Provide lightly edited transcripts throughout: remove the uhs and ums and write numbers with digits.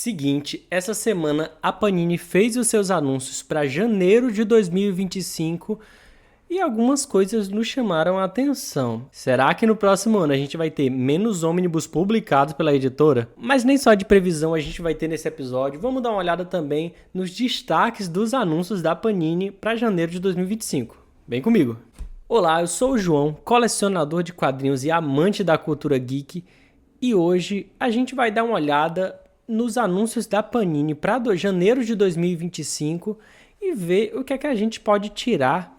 Seguinte, essa semana a Panini fez os seus anúncios para janeiro de 2025 e algumas coisas nos chamaram a atenção. Será que no próximo ano a gente vai ter menos ônibus publicados pela editora? Mas nem só de previsão a gente vai ter nesse episódio. Vamos dar uma olhada também nos destaques dos anúncios da Panini para janeiro de 2025. Vem comigo! Olá, eu sou o João, colecionador de quadrinhos e amante da cultura geek, e hoje a gente vai dar uma olhada nos anúncios da Panini para janeiro de 2025 e ver o que é que a gente pode tirar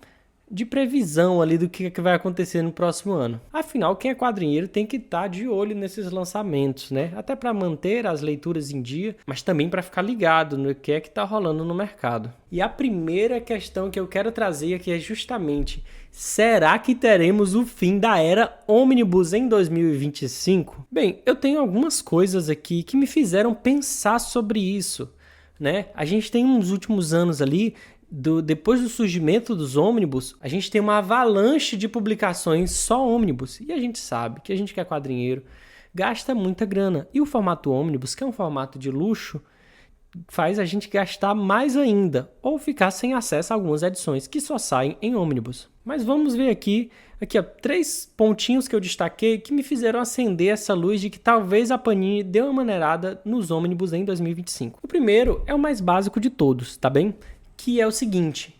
de previsão ali do que vai acontecer no próximo ano. Afinal, quem é quadrinheiro tem que estar de olho nesses lançamentos, né? Até para manter as leituras em dia, mas também para ficar ligado no que é que está rolando no mercado. E a primeira questão que eu quero trazer aqui é justamente: será que teremos o fim da era ônibus em 2025? Bem, eu tenho algumas coisas aqui que me fizeram pensar sobre isso, né? A gente tem uns últimos anos ali, depois do surgimento dos ônibus, a gente tem uma avalanche de publicações só ônibus. E a gente sabe que a gente que é quadrinheiro gasta muita grana. E o formato ônibus, que é um formato de luxo, faz a gente gastar mais ainda, ou ficar sem acesso a algumas edições que só saem em ônibus. Mas vamos ver aqui ó, 3 pontinhos que eu destaquei que me fizeram acender essa luz de que talvez a Panini dê uma maneirada nos ônibus em 2025. O primeiro é o mais básico de todos, tá bem? Que é o seguinte: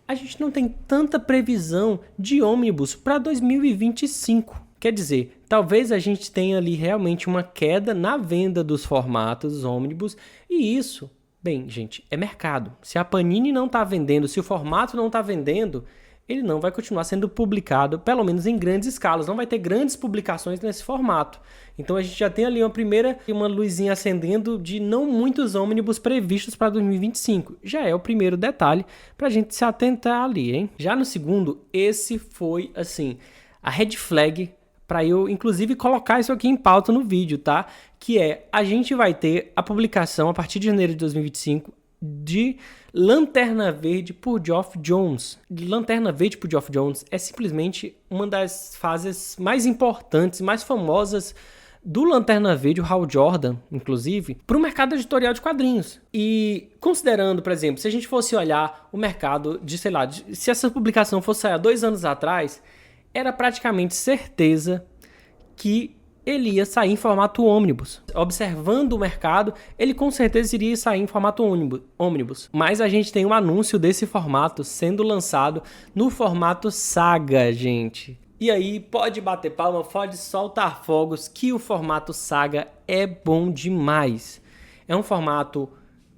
a gente não tem tanta previsão de ônibus para 2025. Quer dizer, talvez a gente tenha ali realmente uma queda na venda dos formatos ônibus, e isso, bem, gente, é mercado. Se a Panini não está vendendo, se o formato não está vendendo, ele não vai continuar sendo publicado, pelo menos em grandes escalas. Não vai ter grandes publicações nesse formato. Então a gente já tem ali uma luzinha acendendo de não muitos ônibus previstos para 2025. Já é o primeiro detalhe para a gente se atentar ali, hein? Já no segundo, esse foi, assim, a red flag para eu, inclusive, colocar isso aqui em pauta no vídeo, tá? Que é: a gente vai ter a publicação, a partir de janeiro de 2025, de Lanterna Verde por Geoff Johns. Lanterna Verde por Geoff Johns é simplesmente uma das fases mais importantes, mais famosas do Lanterna Verde, o Hal Jordan, inclusive, para o mercado editorial de quadrinhos. E considerando, por exemplo, se a gente fosse olhar o mercado de, sei lá, se essa publicação fosse sair há 2 anos atrás, era praticamente certeza que ele ia sair em formato ônibus. Observando o mercado, ele com certeza iria sair em formato ônibus. Mas a gente tem um anúncio desse formato sendo lançado no formato Saga, gente. E aí, pode bater palma, pode soltar fogos, que o formato Saga é bom demais. É um formato,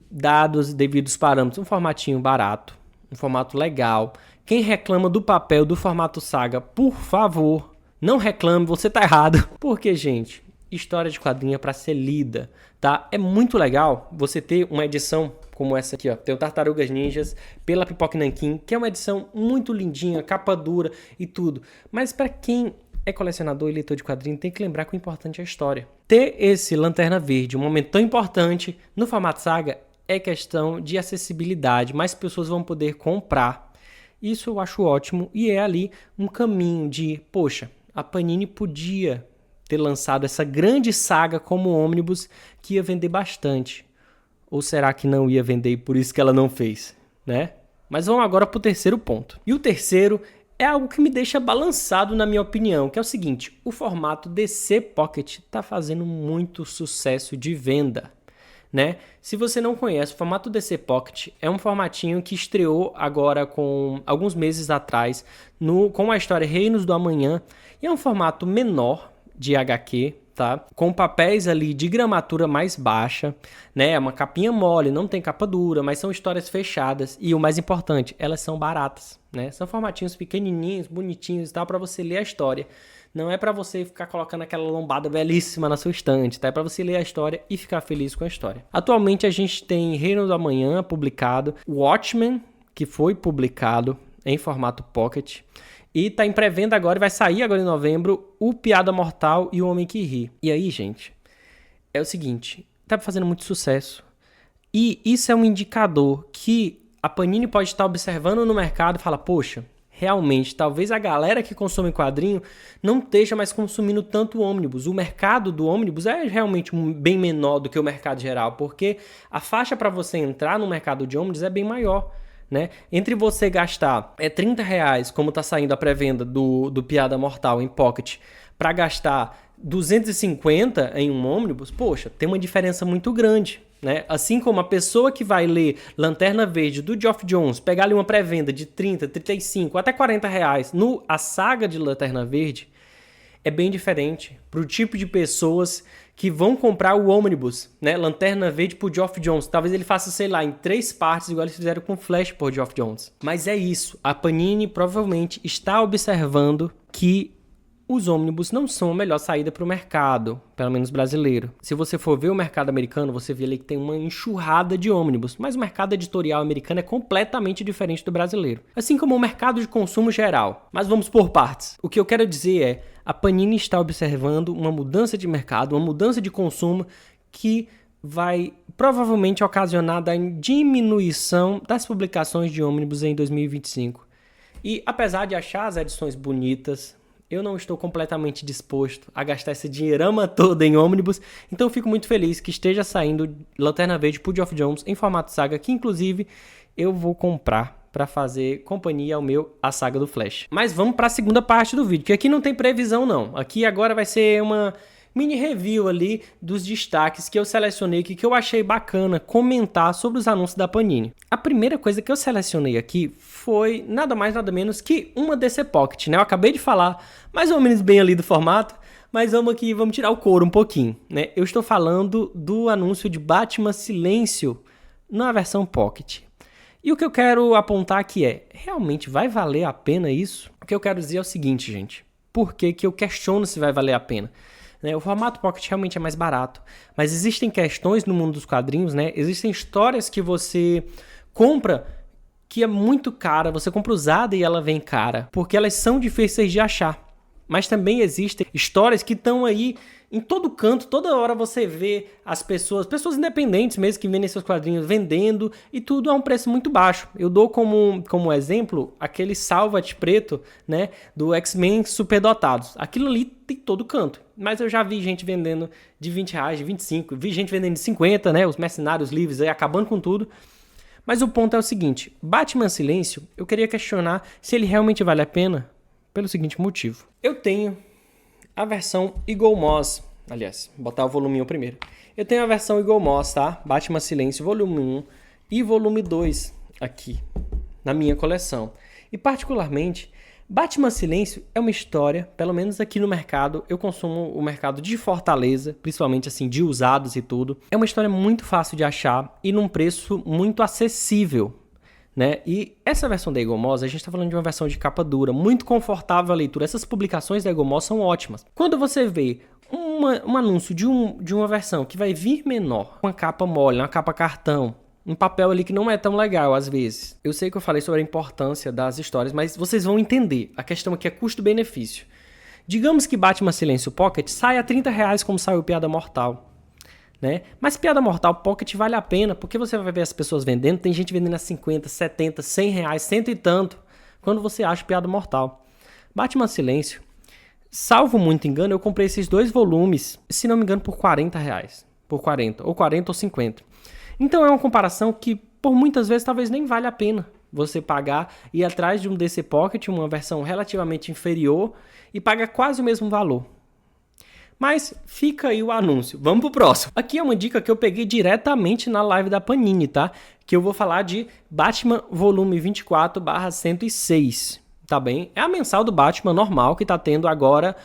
dados os devidos parâmetros, um formatinho barato, um formato legal. Quem reclama do papel do formato Saga, por favor, não reclame, você tá errado. Porque, gente, história de quadrinho é pra ser lida, tá? É muito legal você ter uma edição como essa aqui, ó. Tem o Tartarugas Ninjas pela Pipoca Nanquim, que é uma edição muito lindinha, capa dura e tudo. Mas pra quem é colecionador e leitor de quadrinho, tem que lembrar que o importante é a história. Ter esse Lanterna Verde, um momento tão importante no formato Saga, é questão de acessibilidade. Mais pessoas vão poder comprar. Isso eu acho ótimo, e é ali um caminho de, poxa, a Panini podia ter lançado essa grande saga como ônibus que ia vender bastante. Ou será que não ia vender e por isso que ela não fez, né? Mas vamos agora para o terceiro ponto. E o terceiro é algo que me deixa balançado, na minha opinião, que é o seguinte: o formato DC Pocket está fazendo muito sucesso de venda, né? Se você não conhece, o formato DC Pocket é um formatinho que estreou agora com alguns meses atrás com a história Reinos do Amanhã, e é um formato menor de HQ, tá? Com papéis ali de gramatura mais baixa, né? É uma capinha mole, não tem capa dura, mas são histórias fechadas, e o mais importante, elas são baratas, né? São formatinhos pequenininhos, bonitinhos e tal, para você ler a história. Não é para você ficar colocando aquela lombada belíssima na sua estante, tá? É para você ler a história e ficar feliz com a história. Atualmente a gente tem Reino do Amanhã publicado, Watchmen, que foi publicado em formato Pocket, e tá em pré-venda agora, e vai sair agora em novembro, o Piada Mortal e o Homem que Ri. E aí, gente, é o seguinte: tá fazendo muito sucesso. E isso é um indicador que a Panini pode estar observando no mercado e falar: poxa, realmente, talvez a galera que consome quadrinho não esteja mais consumindo tanto ônibus. O mercado do ônibus é realmente bem menor do que o mercado geral, porque a faixa para você entrar no mercado de ônibus é bem maior. Né? Entre você gastar R$30, como está saindo a pré-venda do Piada Mortal em Pocket, para gastar 250 em um ônibus, poxa, tem uma diferença muito grande. Né? Assim como a pessoa que vai ler Lanterna Verde do Geoff Johns, pegar ali uma pré-venda de 30, 35, até R$40 a saga de Lanterna Verde, é bem diferente para o tipo de pessoas que vão comprar o ônibus, né? Lanterna Verde por Geoff Johns. Talvez ele faça, sei lá, em 3 partes, igual eles fizeram com Flash por Geoff Johns. Mas é isso. A Panini provavelmente está observando que os ônibus não são a melhor saída para o mercado, pelo menos brasileiro. Se você for ver o mercado americano, você vê ali que tem uma enxurrada de ônibus, mas o mercado editorial americano é completamente diferente do brasileiro. Assim como o mercado de consumo geral. Mas vamos por partes. O que eu quero dizer é, a Panini está observando uma mudança de mercado, uma mudança de consumo que vai provavelmente ocasionar a diminuição das publicações de ônibus em 2025. E apesar de achar as edições bonitas, eu não estou completamente disposto a gastar esse dinheirama todo em ônibus, então eu fico muito feliz que esteja saindo Lanterna Verde por Geoff Johns em formato saga, que inclusive eu vou comprar para fazer companhia ao A Saga do Flash. Mas vamos para a segunda parte do vídeo, que aqui não tem previsão não. Aqui agora vai ser uma mini review ali dos destaques que eu selecionei aqui, que eu achei bacana comentar sobre os anúncios da Panini. A primeira coisa que eu selecionei aqui foi nada mais nada menos que uma DC Pocket, né? Eu acabei de falar mais ou menos bem ali do formato, mas vamos tirar o couro um pouquinho, né? Eu estou falando do anúncio de Batman Silêncio na versão Pocket. E o que eu quero apontar aqui é, realmente vai valer a pena isso? O que eu quero dizer é o seguinte, gente. Por que eu questiono se vai valer a pena? O formato Pocket realmente é mais barato, mas existem questões no mundo dos quadrinhos, né? Existem histórias que você compra que é muito cara, você compra usada e ela vem cara, porque elas são difíceis de achar. Mas também existem histórias que estão aí em todo canto, toda hora você vê as pessoas independentes mesmo que vendem seus quadrinhos vendendo e tudo a um preço muito baixo. Eu dou como exemplo aquele Salvat preto, né, do X-Men Superdotados. Aquilo ali tem todo canto, mas eu já vi gente vendendo de R$20, de 25, vi gente vendendo de 50, né, os mercenários livres aí acabando com tudo. Mas o ponto é o seguinte, Batman Silêncio, eu queria questionar se ele realmente vale a pena pelo seguinte motivo. Eu tenho a versão Eagle Moss, aliás, botar o volume 1 primeiro. Eu tenho a versão Eagle Moss, tá? Batman Silêncio, volume 1 e volume 2 aqui na minha coleção. E particularmente, Batman Silêncio é uma história, pelo menos aqui no mercado, eu consumo o mercado de Fortaleza, principalmente assim, de usados e tudo. É uma história muito fácil de achar e num preço muito acessível. Né? E essa versão da Eagle Moss, a gente está falando de uma versão de capa dura, muito confortável a leitura. Essas publicações da Eagle Moss são ótimas. Quando você vê um anúncio de uma versão que vai vir menor, uma capa mole, uma capa cartão, um papel ali que não é tão legal às vezes. Eu sei que eu falei sobre a importância das histórias, mas vocês vão entender. A questão aqui é custo-benefício. Digamos que Batman Silêncio Pocket sai a R$30 como saiu Piada Mortal. Né? Mas Piada Mortal Pocket vale a pena, porque você vai ver as pessoas vendendo, tem gente vendendo a 50, 70, R$100, cento e tanto, quando você acha Piada Mortal. Batman Silêncio, salvo muito engano, eu comprei esses 2 volumes, se não me engano, por R$40, por 40, ou 40 ou 50. Então é uma comparação que, por muitas vezes, talvez nem vale a pena você pagar e ir atrás de um DC Pocket, uma versão relativamente inferior, e paga quase o mesmo valor. Mas fica aí o anúncio. Vamos pro próximo. Aqui é uma dica que eu peguei diretamente na live da Panini, tá? Que eu vou falar de Batman volume 24/106, tá bem? É a mensal do Batman normal que tá tendo agora,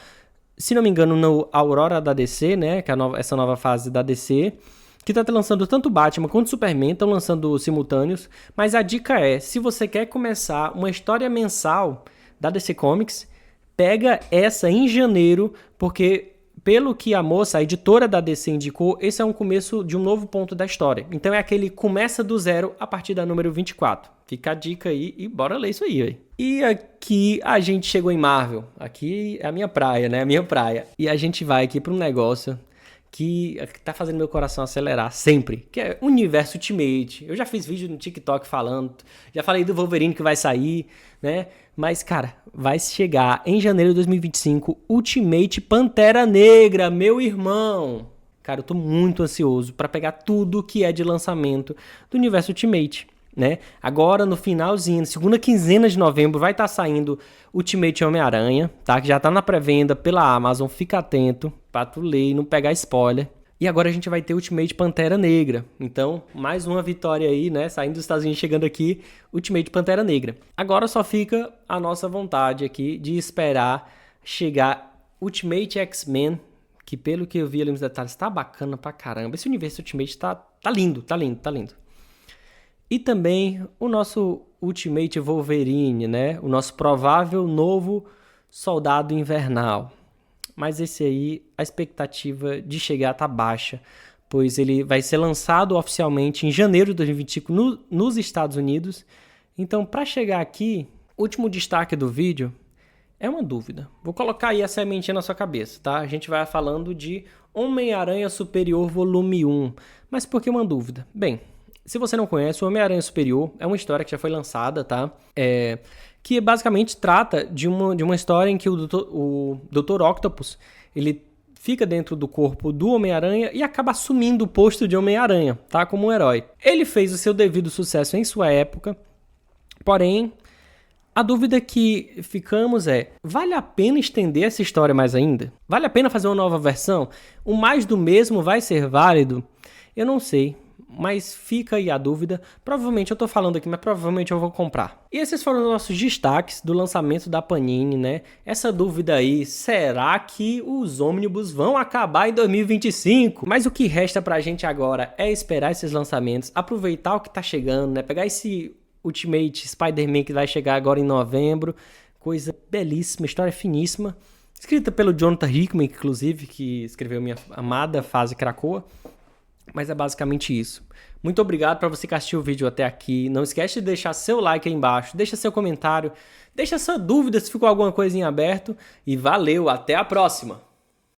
se não me engano, no Aurora da DC, né? Que é essa nova fase da DC, que tá lançando tanto Batman quanto Superman, estão lançando simultâneos. Mas a dica é, se você quer começar uma história mensal da DC Comics, pega essa em janeiro, porque pelo que a moça, a editora da DC indicou, esse é um começo de um novo ponto da história. Então é aquele começa do zero a partir da número 24. Fica a dica aí e bora ler isso aí, véio. E aqui a gente chegou em Marvel. Aqui é a minha praia, né? A minha praia. E a gente vai aqui para um negócio que tá fazendo meu coração acelerar sempre, que é Universo Ultimate. Eu já fiz vídeo no TikTok falando, já falei do Wolverine que vai sair, né? Mas, cara, vai chegar em janeiro de 2025 Ultimate Pantera Negra, meu irmão. Cara, eu tô muito ansioso pra pegar tudo que é de lançamento do Universo Ultimate, né? Agora, no finalzinho, segunda quinzena de novembro, vai estar saindo Ultimate Homem-Aranha, tá? Que já tá na pré-venda pela Amazon, fica atento pra tu ler e não pegar spoiler. E agora a gente vai ter Ultimate Pantera Negra. Então, mais uma vitória aí, né? Saindo dos Estados Unidos, chegando aqui, Ultimate Pantera Negra. Agora só fica a nossa vontade aqui de esperar chegar Ultimate X-Men, que pelo que eu vi ali nos detalhes, tá bacana pra caramba. Esse universo Ultimate tá lindo, tá lindo, tá lindo. E também o nosso Ultimate Wolverine, né? O nosso provável novo Soldado Invernal. Mas esse aí, a expectativa de chegar tá baixa, pois ele vai ser lançado oficialmente em janeiro de 2025 nos Estados Unidos. Então, para chegar aqui, último destaque do vídeo é uma dúvida. Vou colocar aí a sementinha na sua cabeça, tá? A gente vai falando de Homem-Aranha Superior Volume 1. Mas por que uma dúvida? Bem, se você não conhece, o Homem-Aranha Superior é uma história que já foi lançada, tá? Que basicamente trata de uma história em que o Dr. Octopus, ele fica dentro do corpo do Homem-Aranha e acaba assumindo o posto de Homem-Aranha, tá? Como um herói. Ele fez o seu devido sucesso em sua época, porém, a dúvida que ficamos é, vale a pena estender essa história mais ainda? Vale a pena fazer uma nova versão? O mais do mesmo vai ser válido? Eu não sei. Mas fica aí a dúvida. Provavelmente eu tô falando aqui, mas provavelmente eu vou comprar. E esses foram os nossos destaques do lançamento da Panini, né? Essa dúvida aí, será que os ônibus vão acabar em 2025? Mas o que resta pra gente agora é esperar esses lançamentos, aproveitar o que tá chegando, né? Pegar esse Ultimate Spider-Man que vai chegar agora em novembro. Coisa belíssima, história finíssima. Escrita pelo Jonathan Hickman, inclusive, que escreveu minha amada fase Krakoa. Mas é basicamente isso. Muito obrigado para você que assistiu o vídeo até aqui. Não esquece de deixar seu like aí embaixo, deixa seu comentário, deixa sua dúvida se ficou alguma coisa em aberto. E valeu, até a próxima!